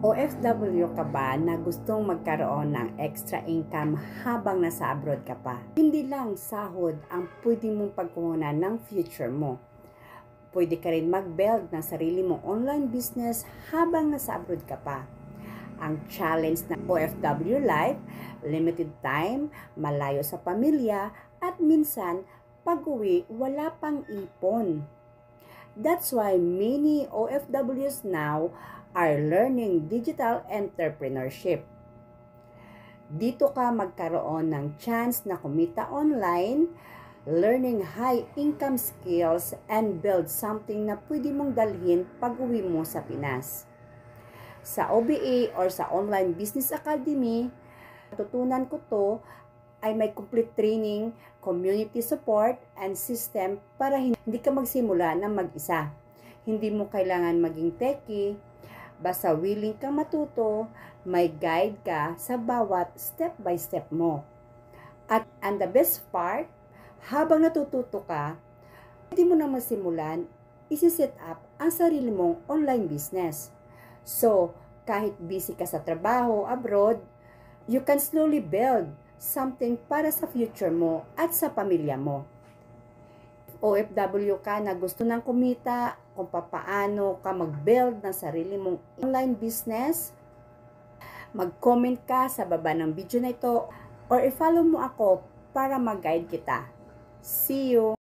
OFW ka ba na gustong magkaroon ng extra income habang nasa abroad ka pa? Hindi lang sahod ang pwede mong pagkukunan ng future mo. Pwede ka rin mag-build ng sarili mong online business habang nasa abroad ka pa. Ang challenge ng OFW life, limited time, malayo sa pamilya, at minsan, pag-uwi, wala pang ipon. That's why many OFWs now are learning digital entrepreneurship. Dito ka magkaroon ng chance na kumita online, learning high income skills, and build something na pwede mong dalhin pag-uwi mo sa Pinas. Sa OBA or sa Online Business Academy, natutunan ko to ay may complete training, community support, and system para hindi ka magsimula ng mag-isa. Hindi mo kailangan maging techie, basta willing kang matuto, may guide ka sa bawat step by step mo. And the best part, habang natututo ka, pwede mo na masimulan, isi-set up ang sarili mong online business. So, kahit busy ka sa trabaho abroad, you can slowly build something para sa future mo at sa pamilya mo. OFW ka na gusto ng kumita, kung paano ka mag-build ng sarili mong online business, mag-comment ka sa baba ng video na ito or i-follow mo ako para mag-guide kita. See you!